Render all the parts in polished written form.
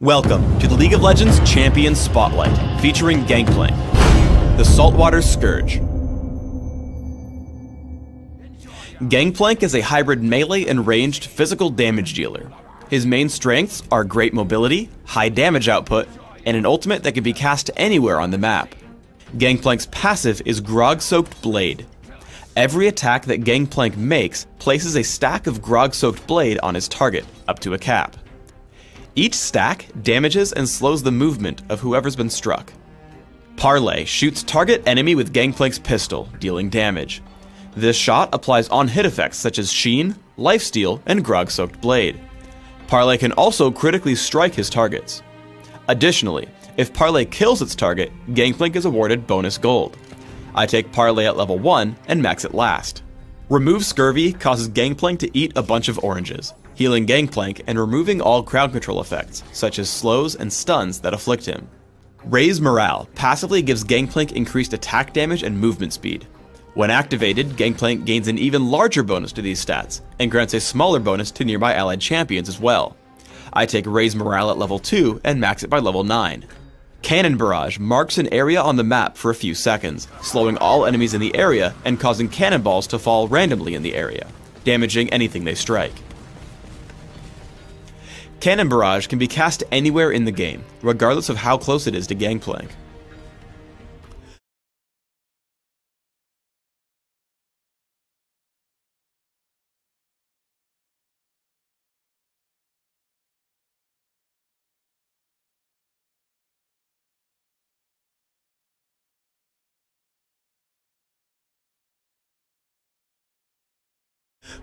Welcome to the League of Legends Champions Spotlight, featuring Gangplank, the Saltwater Scourge. Gangplank is a hybrid melee and ranged physical damage dealer. His main strengths are great mobility, high damage output, and an ultimate that can be cast anywhere on the map. Gangplank's passive is Grog-Soaked Blade. Every attack that Gangplank makes places a stack of Grog-Soaked Blade on his target, up to a cap. Each stack damages and slows the movement of whoever's been struck. Parlay shoots target enemy with Gangplank's pistol, dealing damage. This shot applies on-hit effects such as Sheen, Lifesteal, and Grog-Soaked Blade. Parlay can also critically strike his targets. Additionally, if Parlay kills its target, Gangplank is awarded bonus gold. I take Parlay at level 1 and max it last. Remove Scurvy causes Gangplank to eat a bunch of oranges, healing Gangplank and removing all crowd control effects, such as slows and stuns that afflict him. Raise Morale passively gives Gangplank increased attack damage and movement speed. When activated, Gangplank gains an even larger bonus to these stats, and grants a smaller bonus to nearby allied champions as well. I take Raise Morale at level 2 and max it by level 9. Cannon Barrage marks an area on the map for a few seconds, slowing all enemies in the area and causing cannonballs to fall randomly in the area, damaging anything they strike. Cannon Barrage can be cast anywhere in the game, regardless of how close it is to Gangplank.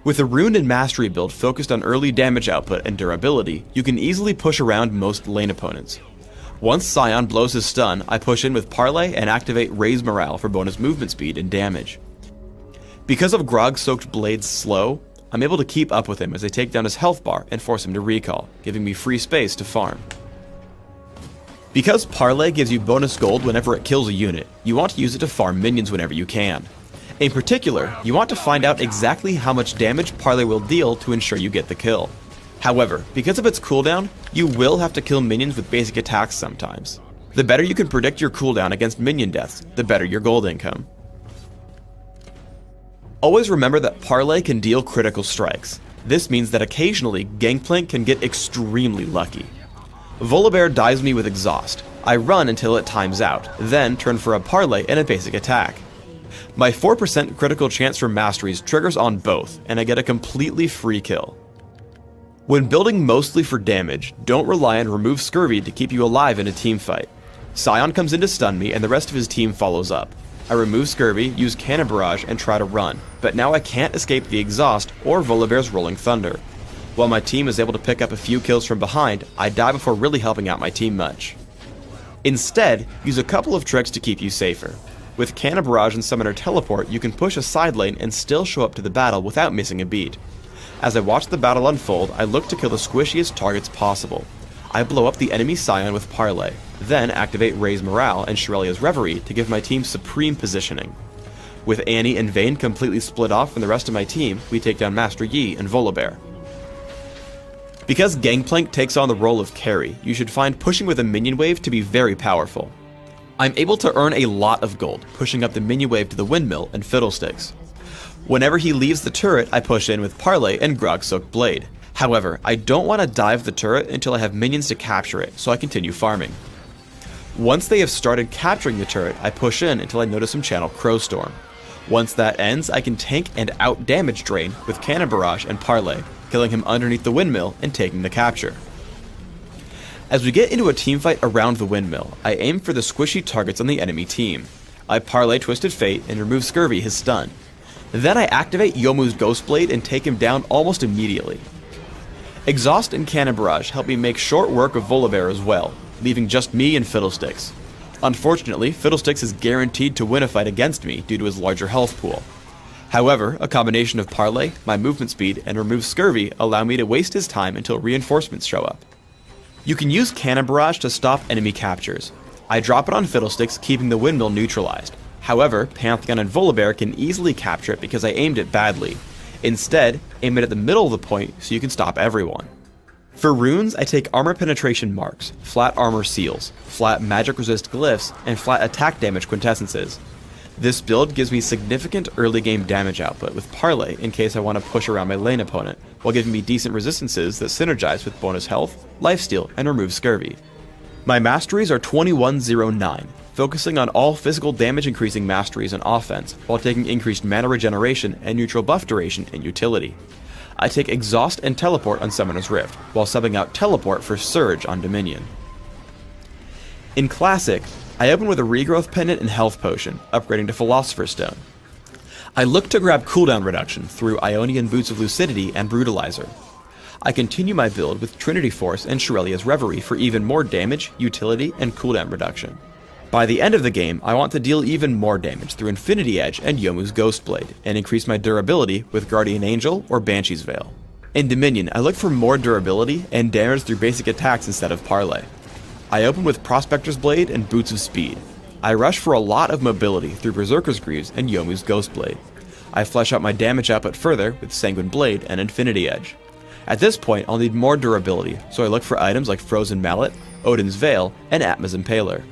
With a Rune and Mastery build focused on early damage output and durability, you can easily push around most lane opponents. Once Scion blows his stun, I push in with Parlay and activate Raise Morale for bonus movement speed and damage. Because of Grog-Soaked Blade's slow, I'm able to keep up with him as I take down his health bar and force him to recall, giving me free space to farm. Because Parlay gives you bonus gold whenever it kills a unit, you want to use it to farm minions whenever you can. In particular, you want to find out exactly how much damage Parlay will deal to ensure you get the kill. However, because of its cooldown, you will have to kill minions with basic attacks sometimes. The better you can predict your cooldown against minion deaths, the better your gold income. Always remember that Parlay can deal critical strikes. This means that occasionally, Gangplank can get extremely lucky. Volibear dives me with Exhaust. I run until it times out, then turn for a Parlay and a basic attack. My 4% critical chance for masteries triggers on both, and I get a completely free kill. When building mostly for damage, don't rely on Remove Scurvy to keep you alive in a team fight. Scion comes in to stun me and the rest of his team follows up. I remove Scurvy, use Cannon Barrage, and try to run, but now I can't escape the Exhaust or Volibear's Rolling Thunder. While my team is able to pick up a few kills from behind, I die before really helping out my team much. Instead, use a couple of tricks to keep you safer. With Cannon Barrage and Summoner Teleport, you can push a side lane and still show up to the battle without missing a beat. As I watch the battle unfold, I look to kill the squishiest targets possible. I blow up the enemy Scion with Parlay, then activate Raise Morale and Shurelia's Reverie to give my team supreme positioning. With Annie and Vayne completely split off from the rest of my team, we take down Master Yi and Volibear. Because Gangplank takes on the role of carry, you should find pushing with a minion wave to be very powerful. I'm able to earn a lot of gold, pushing up the minion wave to the windmill and Fiddlesticks. Whenever he leaves the turret, I push in with Parlay and Grog-Soaked Blade. However, I don't want to dive the turret until I have minions to capture it, so I continue farming. Once they have started capturing the turret, I push in until I notice him channel Crowstorm. Once that ends, I can tank and out-damage drain with Cannon Barrage and Parlay, killing him underneath the windmill and taking the capture. As we get into a teamfight around the windmill, I aim for the squishy targets on the enemy team. I Parlay Twisted Fate and remove Scurvy his stun. Then I activate Youmuu's Ghostblade and take him down almost immediately. Exhaust and Cannon Barrage help me make short work of Volibear as well, leaving just me and Fiddlesticks. Unfortunately, Fiddlesticks is guaranteed to win a fight against me due to his larger health pool. However, a combination of Parlay, my movement speed, and remove Scurvy allow me to waste his time until reinforcements show up. You can use Cannon Barrage to stop enemy captures. I drop it on Fiddlesticks, keeping the windmill neutralized. However, Pantheon and Volibear can easily capture it because I aimed it badly. Instead, aim it at the middle of the point so you can stop everyone. For runes, I take armor penetration marks, flat armor seals, flat magic resist glyphs, and flat attack damage quintessences. This build gives me significant early game damage output with Parlay in case I want to push around my lane opponent, while giving me decent resistances that synergize with bonus health, lifesteal, and remove scurvy. My masteries are 2109, focusing on all physical damage increasing masteries and offense, while taking increased mana regeneration and neutral buff duration in utility. I take Exhaust and Teleport on Summoner's Rift, while subbing out Teleport for Surge on Dominion. In Classic, I open with a Regrowth Pendant and Health Potion, upgrading to Philosopher's Stone. I look to grab cooldown reduction through Ionian Boots of Lucidity and Brutalizer. I continue my build with Trinity Force and Shurelia's Reverie for even more damage, utility, and cooldown reduction. By the end of the game, I want to deal even more damage through Infinity Edge and Yomu's Ghostblade, and increase my durability with Guardian Angel or Banshee's Veil. In Dominion, I look for more durability and damage through basic attacks instead of Parlay. I open with Prospector's Blade and Boots of Speed. I rush for a lot of mobility through Berserker's Greaves and Yomu's Ghostblade. I flesh out my damage output further with Sanguine Blade and Infinity Edge. At this point, I'll need more durability, so I look for items like Frozen Mallet, Odin's Veil, and Atma's Impaler.